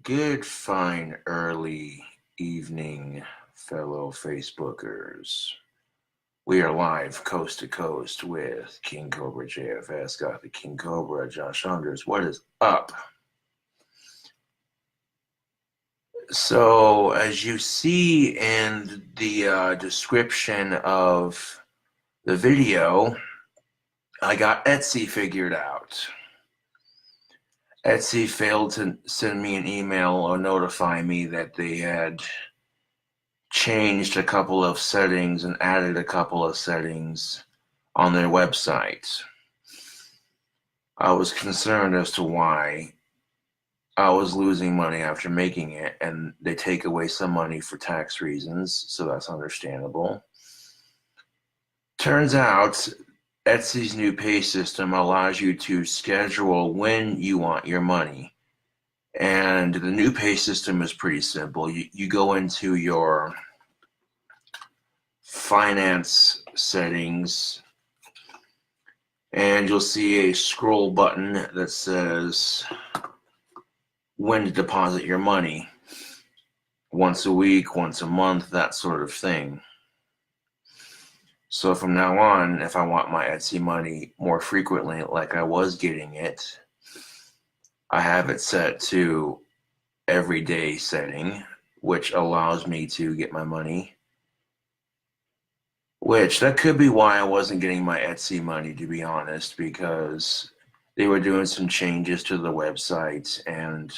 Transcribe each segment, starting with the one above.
Good, fine, early evening, fellow Facebookers. We are live coast to coast with KingCobraJFS, Gothic King Cobra, Josh Saunders. What is up? So, as you see in the description of the video, I got Etsy figured out. Etsy failed to send me an email or notify me that they had changed a couple of settings and added a couple of settings on their website. I was concerned as to why I was losing money after making it, and they take away some money for tax reasons, so that's understandable. Turns out Etsy's new pay system allows you to schedule when you want your money. And the new pay system is pretty simple. You go into your finance settings and you'll see a scroll button that says when to deposit your money. Once a week, once a month, that sort of thing. So from now on, if I want my Etsy money more frequently, like I was getting it, I have it set to everyday setting, which allows me to get my money. Which, that could be why I wasn't getting my Etsy money, to be honest, because they were doing some changes to the website, and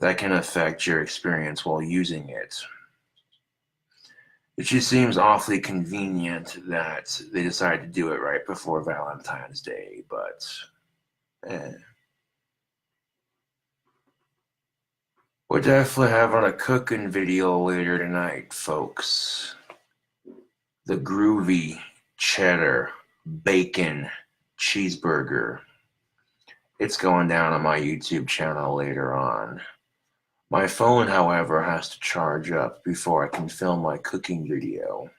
that can affect your experience while using it. It just seems awfully convenient that they decided to do it right before Valentine's Day, but we're definitely having a cooking video later tonight, folks. The groovy cheddar bacon cheeseburger. It's going down on my YouTube channel later on. My phone, however, has to charge up before I can film my cooking video.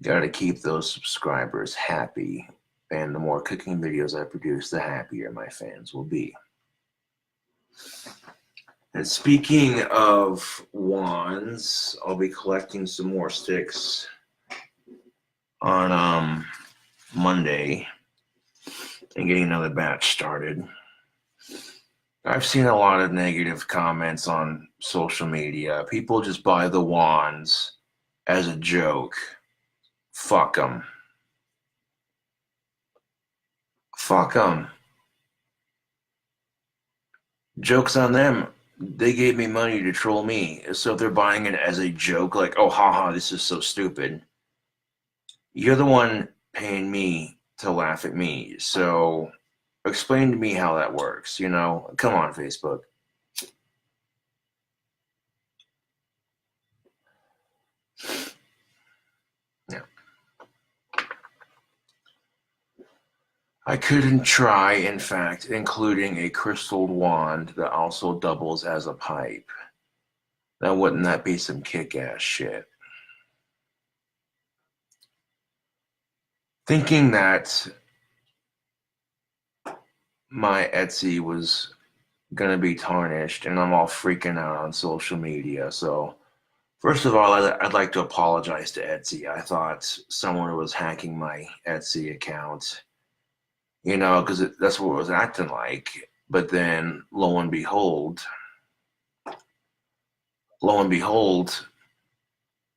Gotta keep those subscribers happy, and the more cooking videos I produce, the happier my fans will be. And speaking of wands, I'll be collecting some more sticks on Monday and getting another batch started. I've seen a lot of negative comments on social media. People just buy the wands as a joke. Fuck them. Fuck them. Joke's on them. They gave me money to troll me. So if they're buying it as a joke, like, oh, haha, this is so stupid, you're the one paying me to laugh at me. So explain to me how that works, you know? Come on, Facebook. Yeah. I couldn't try, in fact, including a crystal wand that also doubles as a pipe. Now, wouldn't that be some kick-ass shit? Thinking that my Etsy was gonna be tarnished, and I'm all freaking out on social media. So, first of all, I'd like to apologize to Etsy. I thought someone was hacking my Etsy account, you know, because that's what it was acting like. But then, lo and behold,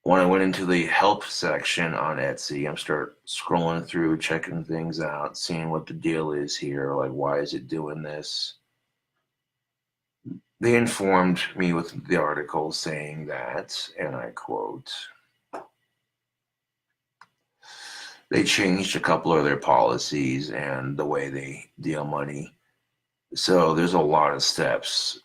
when I went into the help section on Etsy, I'm start scrolling through, checking things out, seeing what the deal is here. Like, why is it doing this? They informed me with the article saying that, and I quote, they changed a couple of their policies and the way they deal money. So there's a lot of steps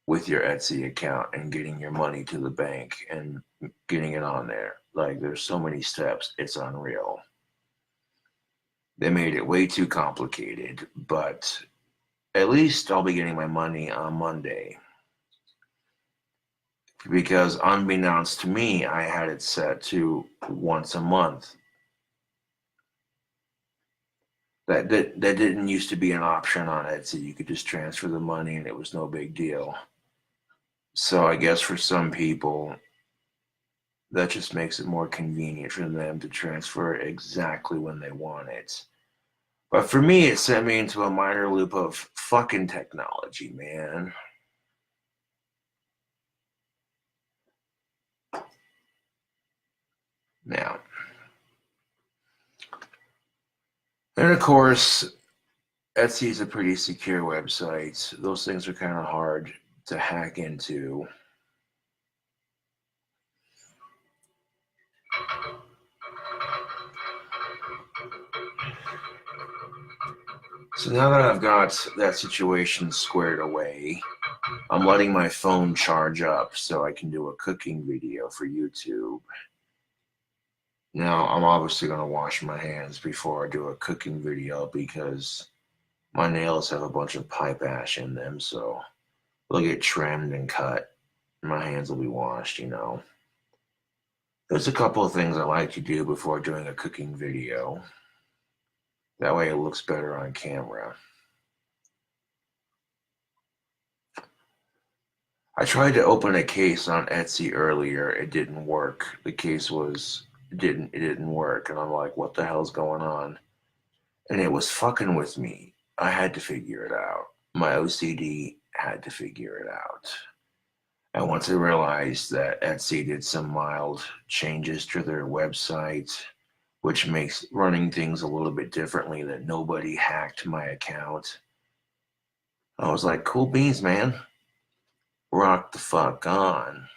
with your Etsy account and getting your money to the bank and getting it on there. Like, there's so many steps, it's unreal. They made it way too complicated, but at least I'll be getting my money on Monday. Because unbeknownst to me, I had it set to once a month. That didn't used to be an option on Etsy. You could just transfer the money and it was no big deal. So I guess for some people, that just makes it more convenient for them to transfer it exactly when they want it. But for me, it sent me into a minor loop of fucking technology, man. Now, and of course, Etsy is a pretty secure website. Those things are kind of hard to hack into. So now that I've got that situation squared away, I'm letting my phone charge up so I can do a cooking video for YouTube. Now, I'm obviously going to wash my hands before I do a cooking video because my nails have a bunch of pipe ash in them, so they'll get trimmed and cut. My hands will be washed, you know. There's a couple of things I like to do before doing a cooking video. That way it looks better on camera. I tried to open a case on Etsy earlier. It didn't work. The case it didn't work. And I'm like, what the hell's going on? And it was fucking with me. I had to figure it out. My OCD had to figure it out. And once I realized that Etsy did some mild changes to their website, which makes running things a little bit differently, that nobody hacked my account, I was like, cool beans, man. Rock the fuck on.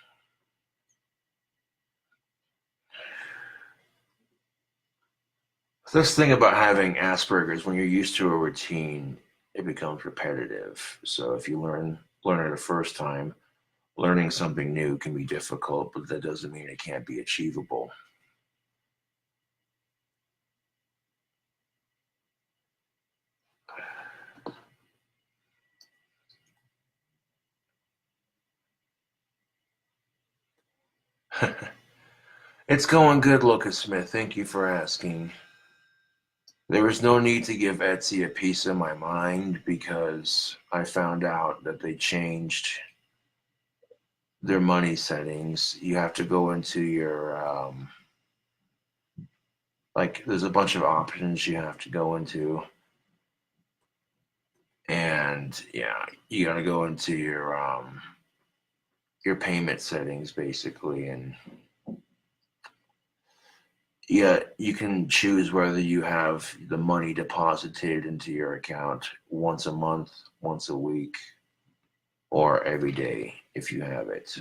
This thing about having Asperger's, when you're used to a routine, it becomes repetitive. So if you learn it the first time, learning something new can be difficult, but that doesn't mean it can't be achievable. It's going good, Lucas Smith. Thank you for asking. There was no need to give Etsy a piece of my mind because I found out that they changed their money settings. You have to go into your like there's a bunch of options you have to go into, and yeah, you gotta go into your payment settings basically, and yeah, you can choose whether you have the money deposited into your account once a month, once a week, or every day if you have it.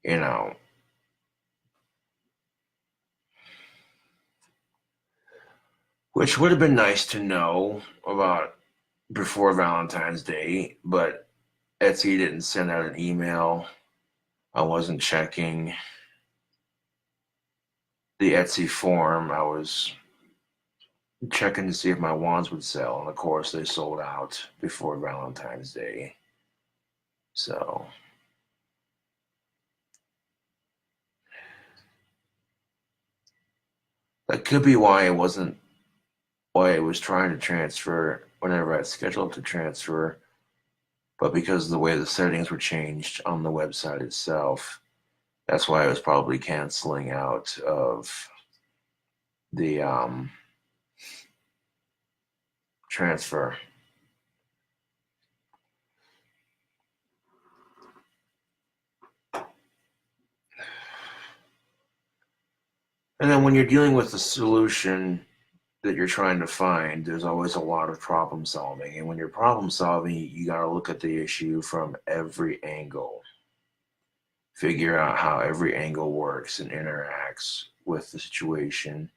You know, which would have been nice to know about before Valentine's Day, but Etsy didn't send out an email. I wasn't checking the Etsy form. I was checking to see if my wands would sell, and of course, they sold out before Valentine's Day. So that could be why it was trying to transfer whenever I had scheduled to transfer, but because of the way the settings were changed on the website itself, that's why I was probably canceling out of the transfer. And then when you're dealing with the solution that you're trying to find, there's always a lot of problem solving. And when you're problem solving, you got to look at the issue from every angle, figure out how every angle works and interacts with the situation.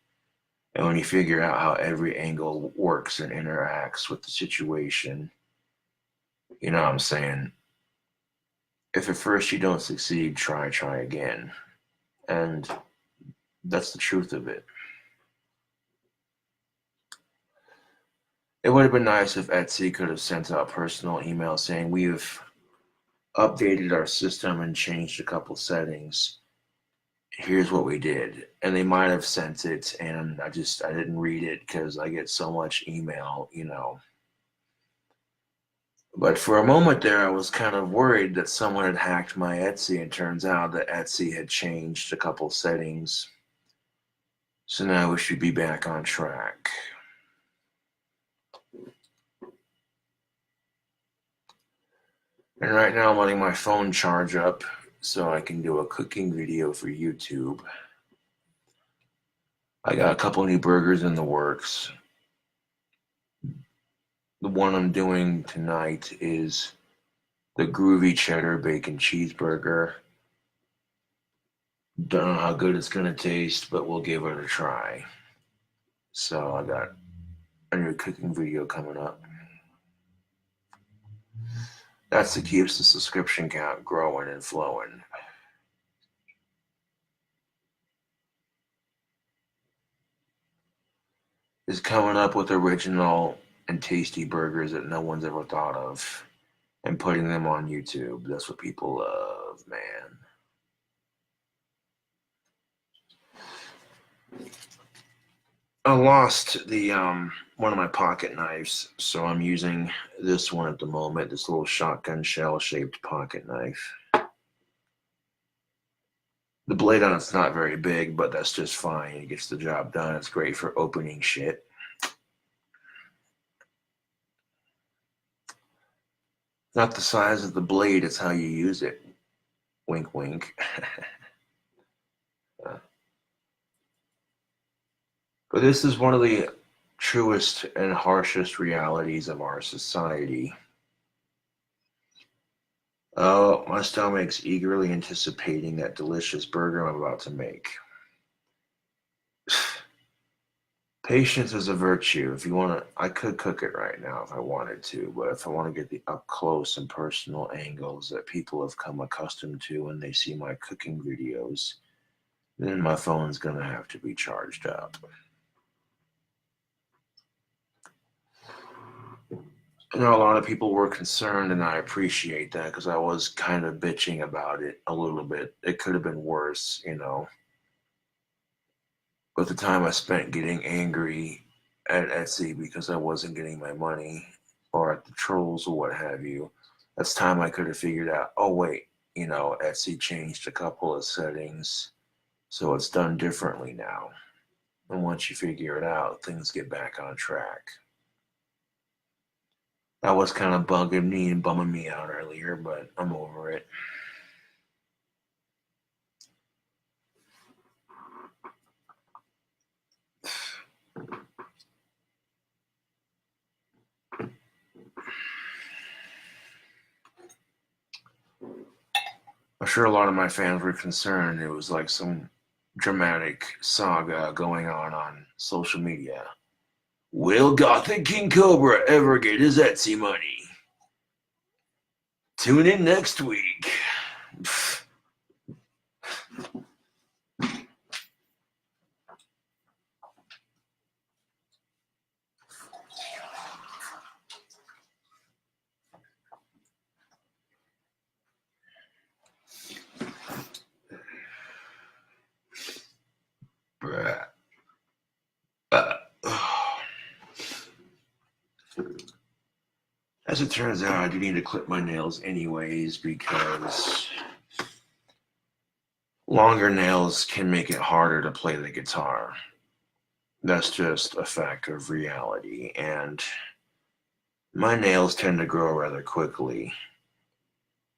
And when you figure out how every angle works and interacts with the situation, you know what I'm saying? If at first you don't succeed, try again. And that's the truth of it. It would have been nice if Etsy could have sent out a personal email saying, we've updated our system and changed a couple settings. Here's what we did. And they might have sent it, and I didn't read it because I get so much email, you know. But for a moment there, I was kind of worried that someone had hacked my Etsy, and turns out that Etsy had changed a couple settings. So now we should be back on track. And right now I'm letting my phone charge up so I can do a cooking video for YouTube. I got a couple new burgers in the works. The one I'm doing tonight is the groovy cheddar bacon cheeseburger. Don't know how good it's gonna taste, but we'll give it a try. So I got a new cooking video coming up. That's what keeps the subscription count growing and flowing. Is coming up with original and tasty burgers that no one's ever thought of and putting them on YouTube. That's what people love, man. I lost the one of my pocket knives, so I'm using this one at the moment, this little shotgun shell shaped pocket knife. The blade on it's not very big, but that's just fine. It gets the job done. It's great for opening shit. Not the size of the blade, it's how you use it. Wink, wink. But this is one of the truest and harshest realities of our society. Oh, my stomach's eagerly anticipating that delicious burger I'm about to make. Patience is a virtue. If you want to, I could cook it right now if I wanted to, but if I want to get the up close and personal angles that people have come accustomed to when they see my cooking videos, then my phone's going to have to be charged up. I know a lot of people were concerned, and I appreciate that because I was kind of bitching about it a little bit. It could have been worse, you know. But the time I spent getting angry at Etsy because I wasn't getting my money, or at the trolls or what have you, that's time I could have figured out, oh, wait, you know, Etsy changed a couple of settings, so it's done differently now. And once you figure it out, things get back on track. That was kind of bugging me and bumming me out earlier, but I'm over it. I'm sure a lot of my fans were concerned. It was like some dramatic saga going on social media. Will Gothic King Cobra ever get his Etsy money? Tune in next week. As it turns out, I do need to clip my nails anyways because longer nails can make it harder to play the guitar. That's just a fact of reality, and my nails tend to grow rather quickly.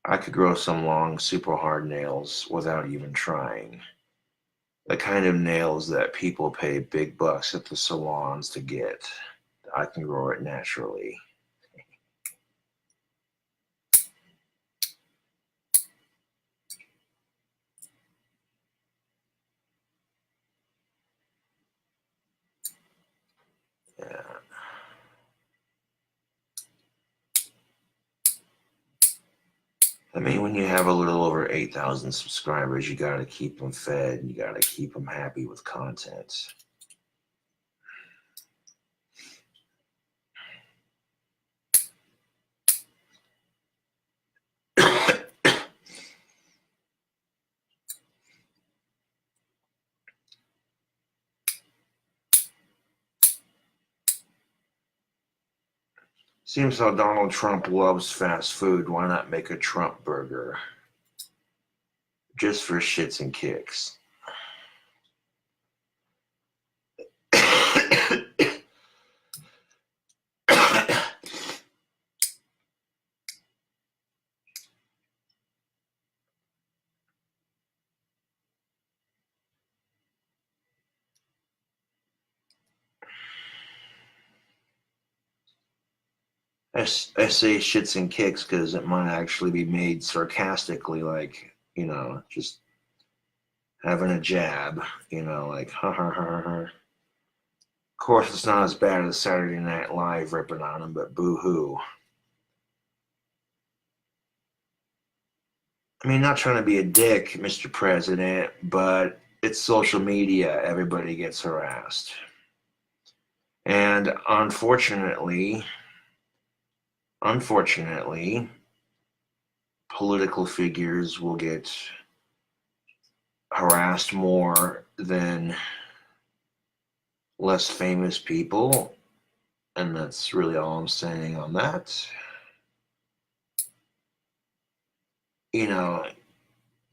I could grow some long, super hard nails without even trying. The kind of nails that people pay big bucks at the salons to get. I can grow it naturally. Yeah. I mean, when you have a little over 8,000 subscribers, you got to keep them fed. You got to keep them happy with content. Seems how Donald Trump loves fast food. Why not make a Trump burger? Just for shits and kicks. I say shits and kicks because it might actually be made sarcastically, like, just having a jab, like, ha ha ha ha. Of course, it's not as bad as Saturday Night Live ripping on him, but boo hoo. I mean, not trying to be a dick, Mr. President, but it's social media. Everybody gets harassed. And unfortunately, political figures will get harassed more than less famous people. And that's really all I'm saying on that.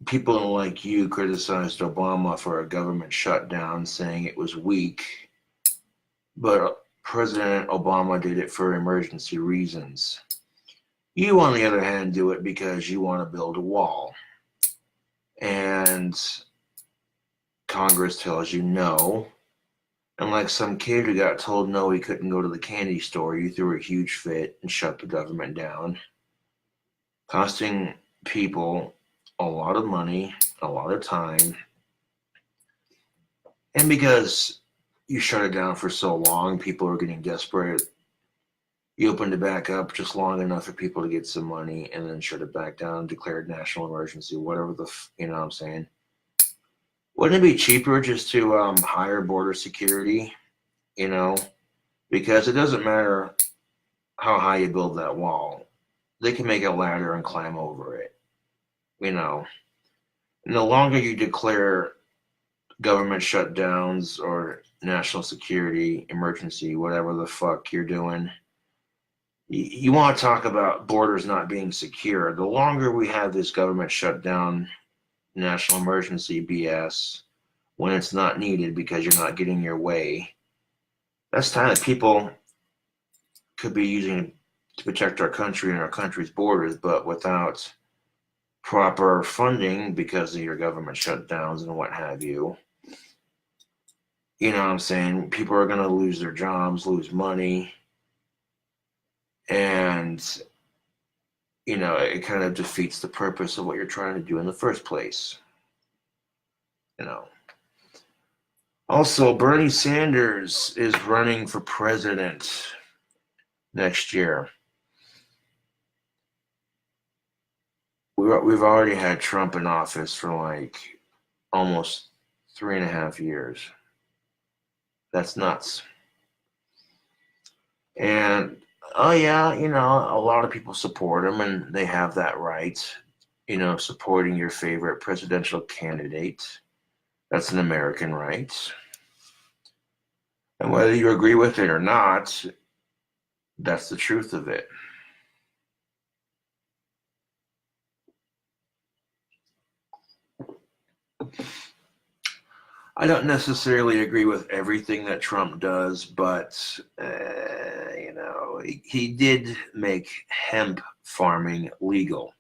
People like you criticized Obama for a government shutdown, saying it was weak. But President Obama did it for emergency reasons. You, on the other hand, do it because you want to build a wall. And Congress tells you no. And like some kid who got told no, he couldn't go to the candy store, you threw a huge fit and shut the government down, costing people a lot of money, a lot of time. And because you shut it down for so long, people are getting desperate. You opened it back up just long enough for people to get some money and then shut it back down, declared national emergency, whatever you know what I'm saying? Wouldn't it be cheaper just to hire border security, because it doesn't matter how high you build that wall. They can make a ladder and climb over it, And the longer you declare government shutdowns or national security emergency, whatever the fuck you're doing, you want to talk about borders not being secure. The longer we have this government shutdown, national emergency BS, when it's not needed because you're not getting your way, that's time that people could be using to protect our country and our country's borders, but without proper funding because of your government shutdowns and what have you. You know what I'm saying? People are going to lose their jobs, lose money, and it kind of defeats the purpose of what you're trying to do in the first place. Also, Bernie Sanders is running for president next year. We've already had Trump in office for like almost 3.5 years. That's nuts. And oh yeah, a lot of people support him, and they have that right. Supporting your favorite presidential candidate. That's an American right. And whether you agree with it or not, that's the truth of it. I don't necessarily agree with everything that Trump does, but, he did make hemp farming legal,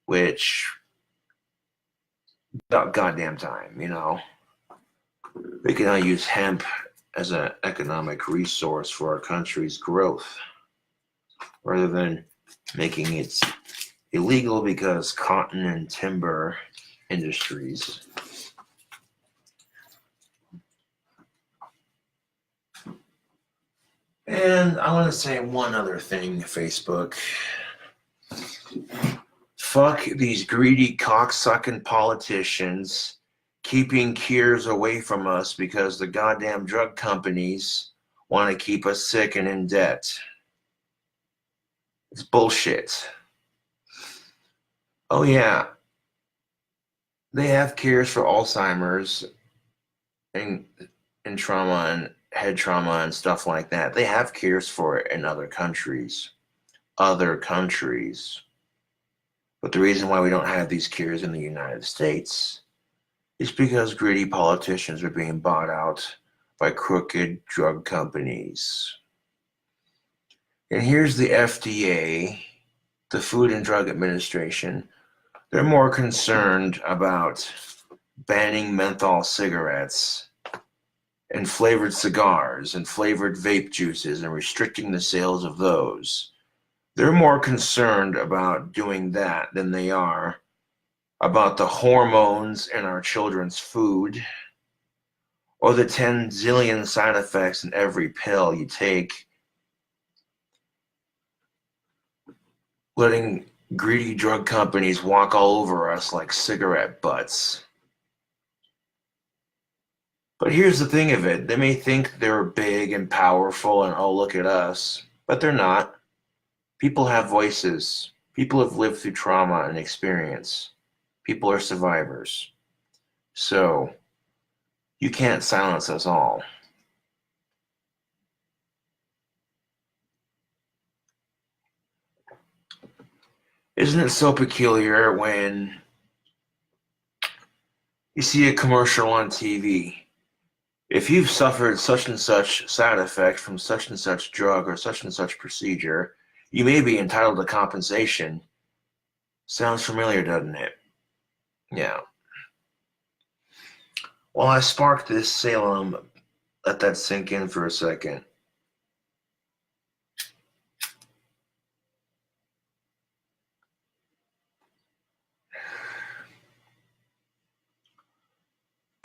which, about goddamn time, We can now use hemp as an economic resource for our country's growth, rather than making it illegal because cotton and timber industries And I want to say one other thing, Facebook. Fuck these greedy cocksucking politicians keeping cures away from us because the goddamn drug companies want to keep us sick and in debt. It's bullshit. Oh yeah, they have cures for Alzheimer's and trauma head trauma and stuff like that. They have cures for it in other countries. Other countries. But the reason why we don't have these cures in the United States is because greedy politicians are being bought out by crooked drug companies. And here's the FDA, the Food and Drug Administration. They're more concerned about banning menthol cigarettes and flavored cigars and flavored vape juices and restricting the sales of those. They're more concerned about doing that than they are about the hormones in our children's food or the 10 zillion side effects in every pill you take, letting greedy drug companies walk all over us like cigarette butts. But here's the thing of it. They may think they're big and powerful and, oh, look at us. But they're not. People have voices. People have lived through trauma and experience. People are survivors. So, you can't silence us all. Isn't it so peculiar when you see a commercial on TV? If you've suffered such and such side effect from such and such drug or such and such procedure, you may be entitled to compensation. Sounds familiar, doesn't it? Yeah. While I sparked this Salem, let that sink in for a second.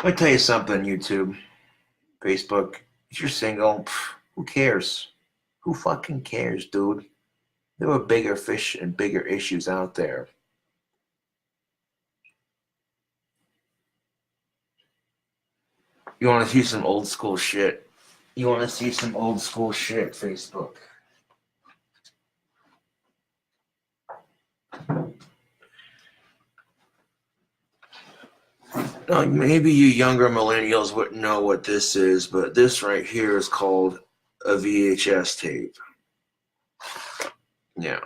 Let me tell you something, YouTube, Facebook. If you're single, who cares? Who fucking cares, dude? There are bigger fish and bigger issues out there. You want to see some old school shit? You want to see some old school shit, Facebook? Maybe you younger millennials wouldn't know what this is, but this right here is called a VHS tape. Yeah.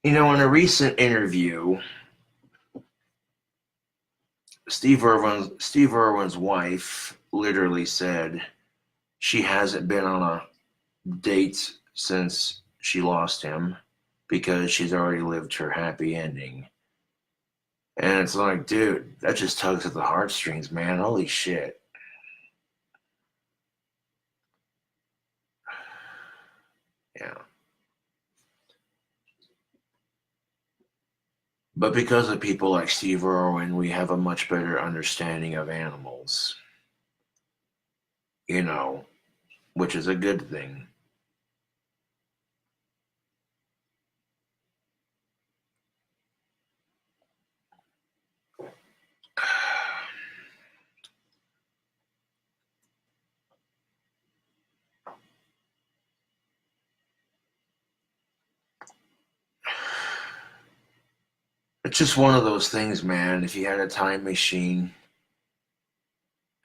You know, in a recent interview, Steve Erwin's wife literally said she hasn't been on a date since she lost him because she's already lived her happy ending. And it's like, dude, that just tugs at the heartstrings, man. Holy shit. Yeah. But because of people like Steve Erwin, we have a much better understanding of animals, you know, which is a good thing. It's just one of those things, man. If you had a time machine,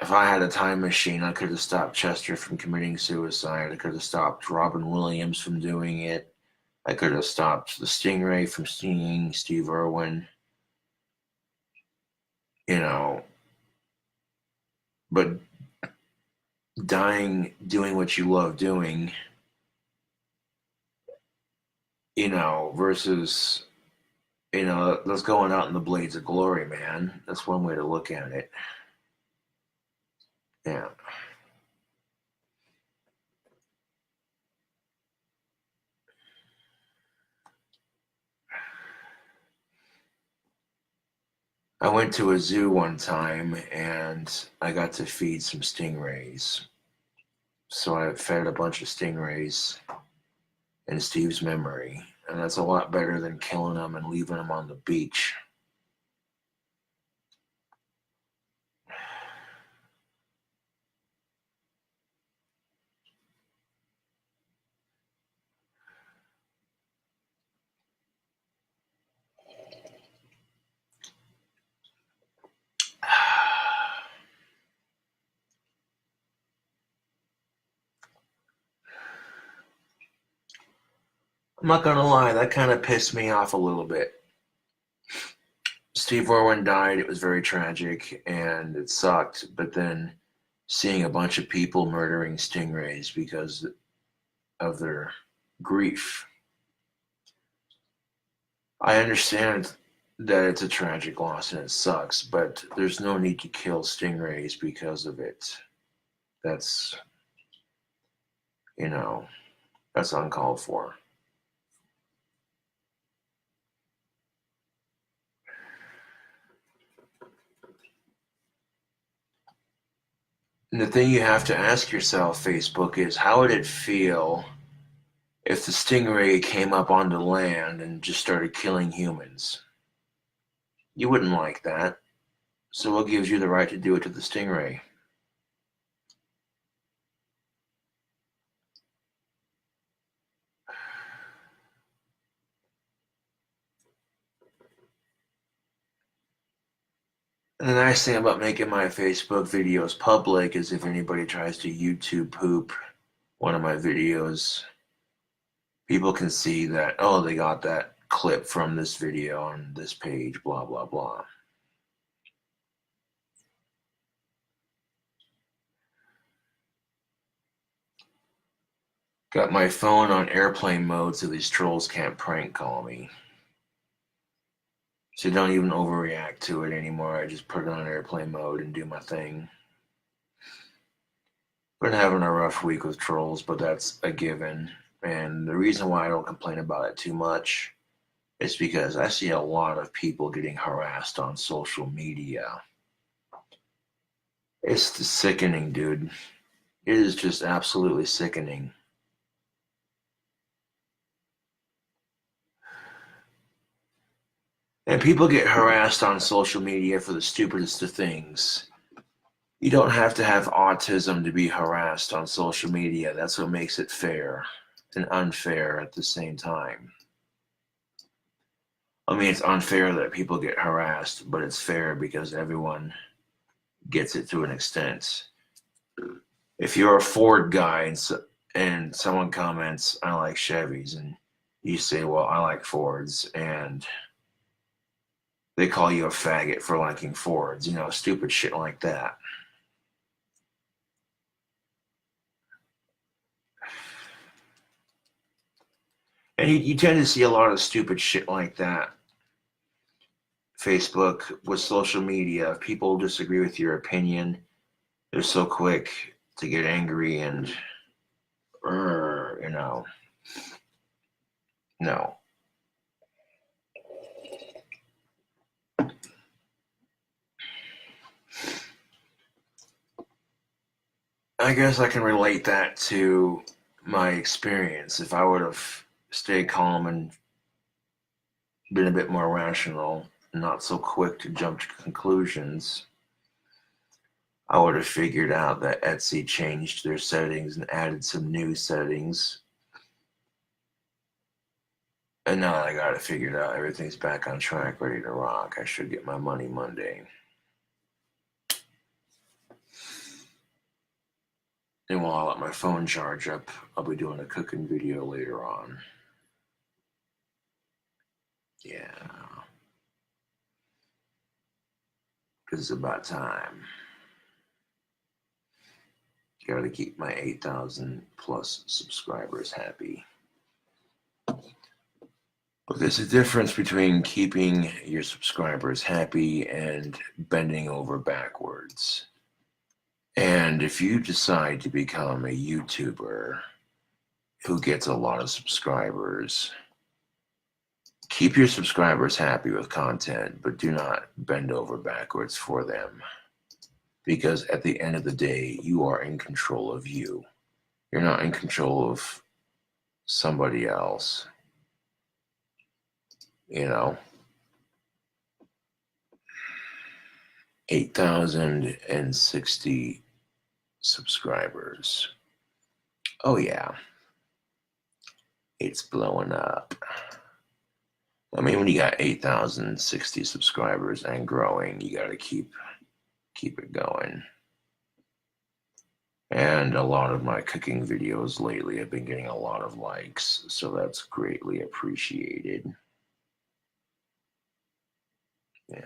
if I had a time machine, I could have stopped Chester from committing suicide. I could have stopped Robin Williams from doing it. I could have stopped the Stingray from stinging Steve Erwin. You know, but dying doing what you love doing, you know, versus, you know, that's going out in the blades of glory, man. That's one way to look at it. Yeah. I went to a zoo one time and I got to feed some stingrays. So I fed a bunch of stingrays in Steve's memory. And that's a lot better than killing them and leaving them on the beach. I'm not gonna lie, that kind of pissed me off a little bit. Steve Erwin died. It was very tragic and it sucked. But then seeing a bunch of people murdering stingrays because of their grief, I understand that it's a tragic loss and it sucks, but there's no need to kill stingrays because of it. That's, you know, that's uncalled for. And the thing you have to ask yourself, Facebook, is how would it feel if the stingray came up onto land and just started killing humans? You wouldn't like that. So what gives you the right to do it to the stingray? And the nice thing about making my Facebook videos public is if anybody tries to YouTube poop one of my videos, people can see that, oh, they got that clip from this video on this page, blah, blah, blah. Got my phone on airplane mode so these trolls can't prank call me. So don't even overreact to it anymore. I just put it on airplane mode and do my thing. Been having a rough week with trolls, but that's a given. And the reason why I don't complain about it too much is because I see a lot of people getting harassed on social media. It's sickening, dude. It is just absolutely sickening. And people get harassed on social media for the stupidest of things. You don't have to have autism to be harassed on social media. That's what makes it fair and unfair at the same time. I mean, it's unfair that people get harassed, but it's fair because everyone gets it to an extent. If you're a Ford guy and someone comments, I like Chevys, and you say, well, I like Fords, and they call you a faggot for liking Fords, stupid shit like that. And you tend to see a lot of stupid shit like that. Facebook, with social media, if people disagree with your opinion, they're so quick to get angry and, no. I guess I can relate that to my experience. If I would have stayed calm and been a bit more rational, not so quick to jump to conclusions, I would have figured out that Etsy changed their settings and added some new settings. And now I got it figured out. Everything's back on track, ready to rock. I should get my money Monday. And while I let my phone charge up, I'll be doing a cooking video later on. Yeah. Because it's about time. Gotta keep my 8,000 plus subscribers happy. But there's a difference between keeping your subscribers happy and bending over backwards. And if you decide to become a YouTuber who gets a lot of subscribers, keep your subscribers happy with content, but do not bend over backwards for them. Because at the end of the day, you are in control of you. You're not in control of somebody else. 8,060 subscribers. Oh yeah, it's blowing up. I mean, when you got 8,060 subscribers and growing, you got to keep it going. And a lot of my cooking videos lately have been getting a lot of likes, so that's greatly appreciated. Yeah.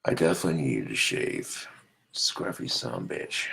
I definitely needed to shave. Scruffy son bitch.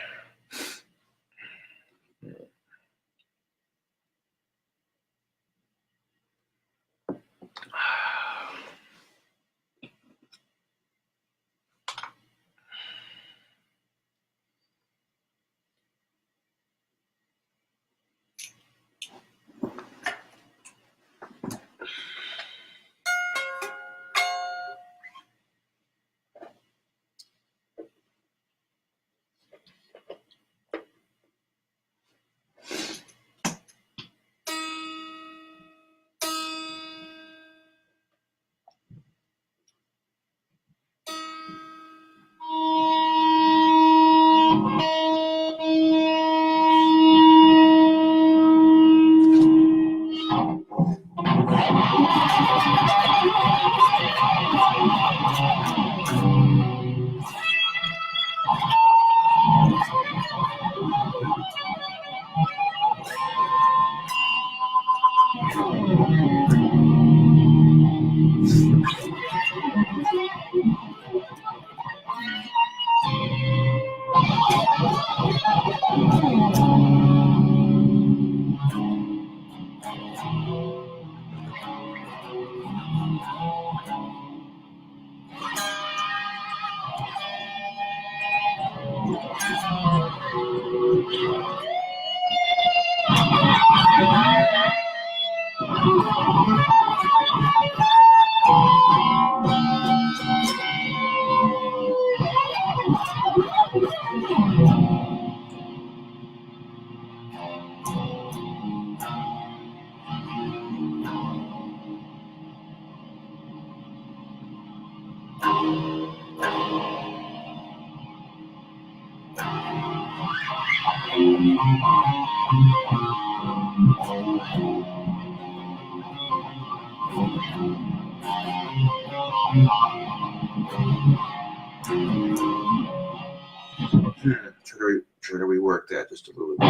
Try to rework that just a little bit.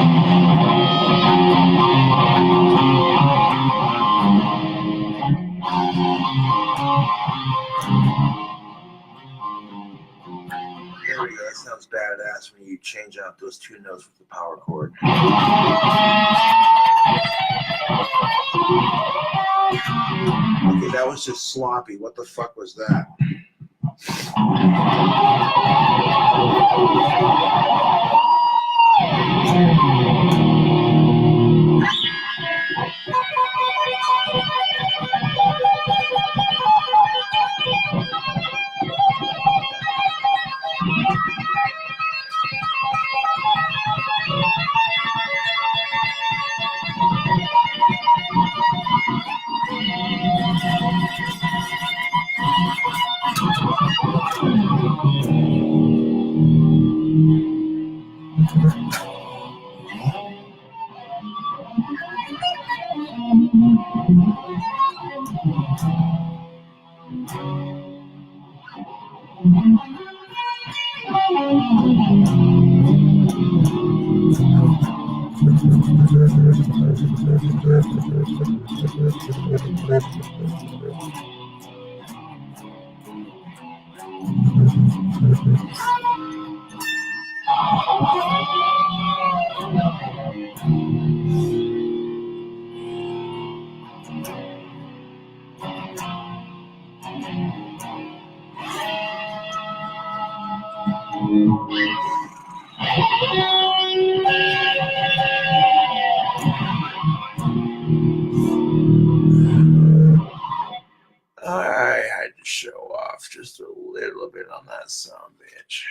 There we go. That sounds badass when you change out those two notes with the power chord. Okay, that was just sloppy. What the fuck was that? I had to show off just a little bit on that son bitch.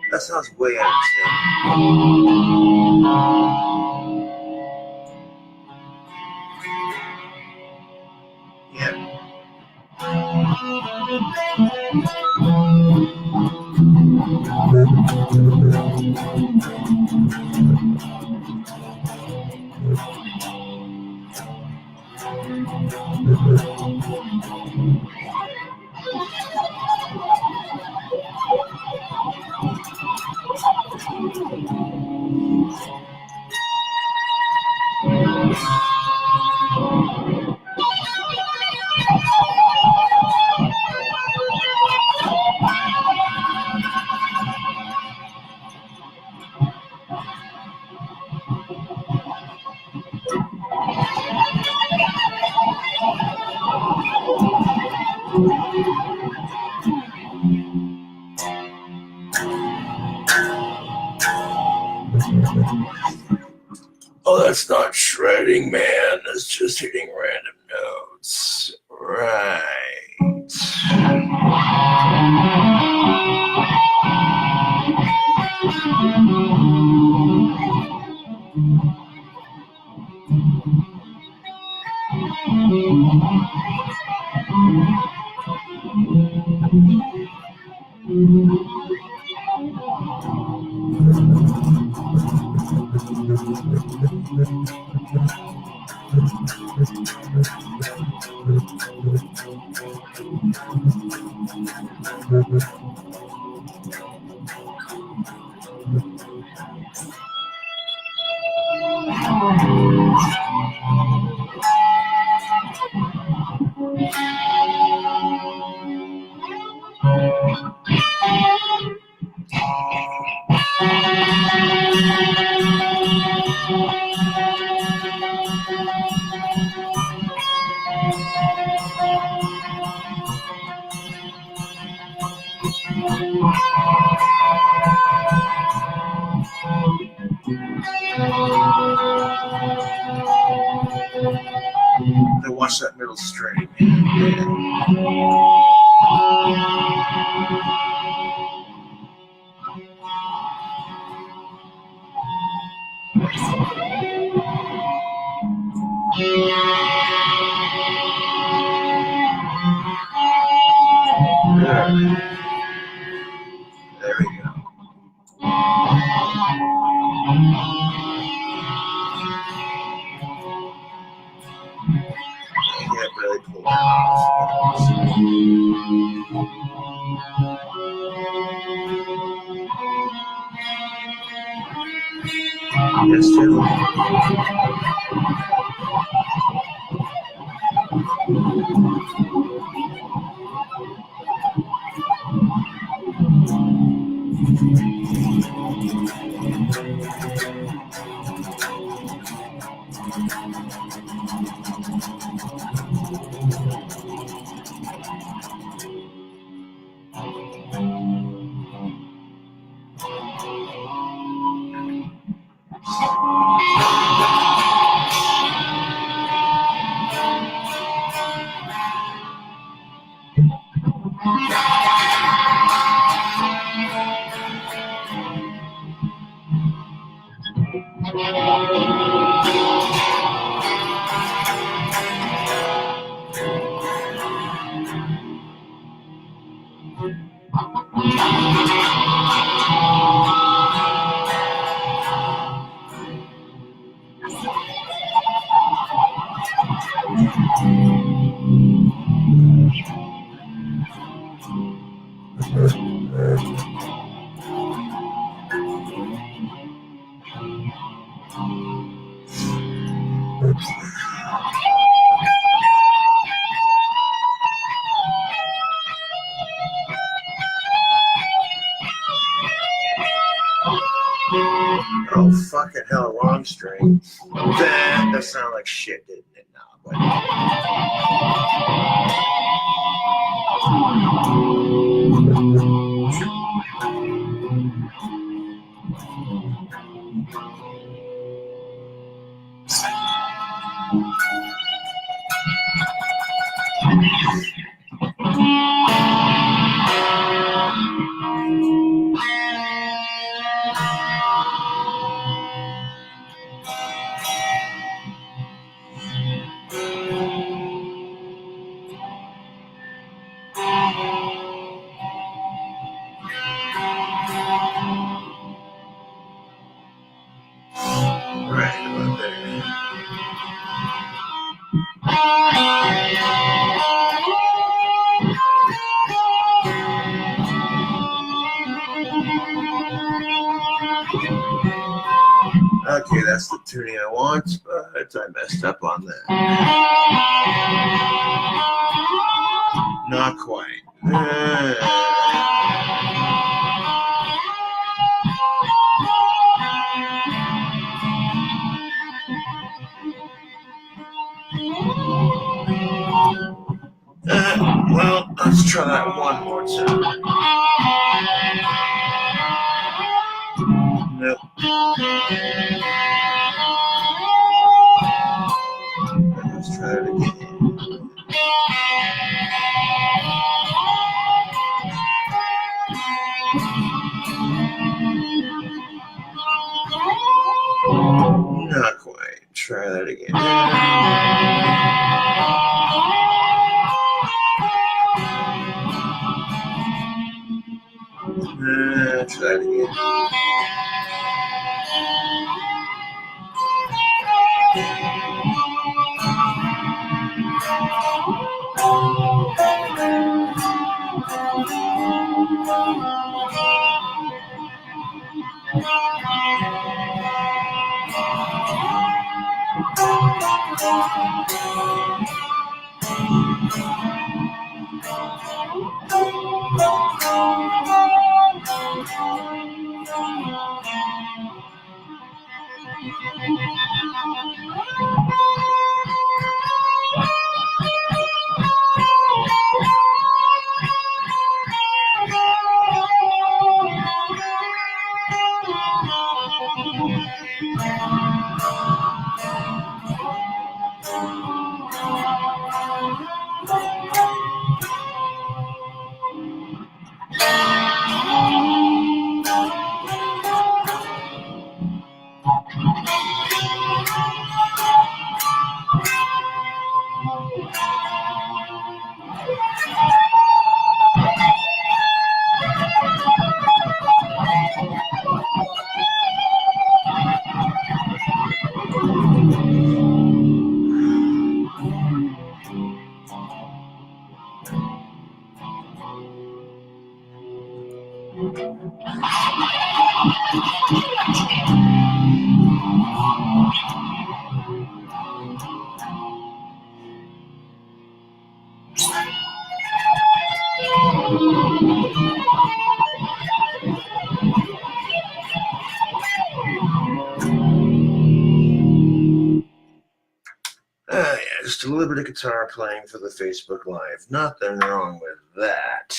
That sounds way out of tune. Yeah. Oh, that's not shredding, man. That's just hitting random notes. Right. I watch that middle string. There we go. I can't really pull that off. Yes, too. fucking hell, wrong string. That sounded like shit, didn't it? No, but... Okay, that's the tuning I want, but I messed up on that. Not quite. Well, let's try that one more time. Nope. Let's try it again. Not quite. Try that again. Try that again. Yeah, just a little bit of guitar playing for the Facebook Live. Nothing wrong with that.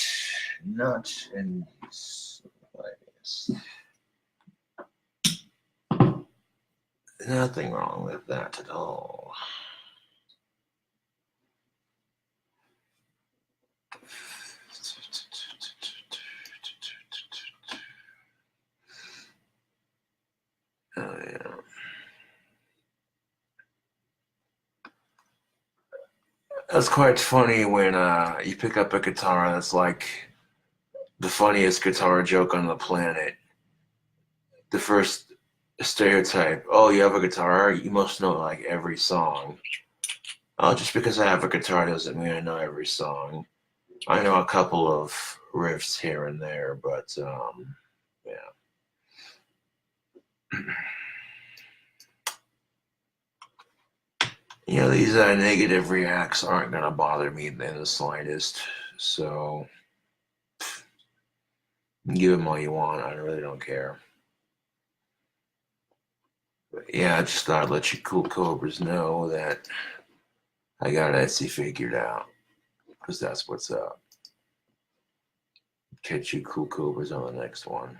Not in the slightest. Nothing wrong with that at all. Oh, yeah. That's quite funny when you pick up a guitar that's like the funniest guitar joke on the planet. The first stereotype, oh, you have a guitar? You must know like every song. Oh, just because I have a guitar doesn't mean I know every song. I know a couple of riffs here and there, but yeah. You know, these negative reacts aren't going to bother me in the slightest. So, give them all you want. I really don't care. But yeah, I just thought I'd let you cool cobras know that I got Etsy figured out, because that's what's up. Catch you cool cobras on the next one.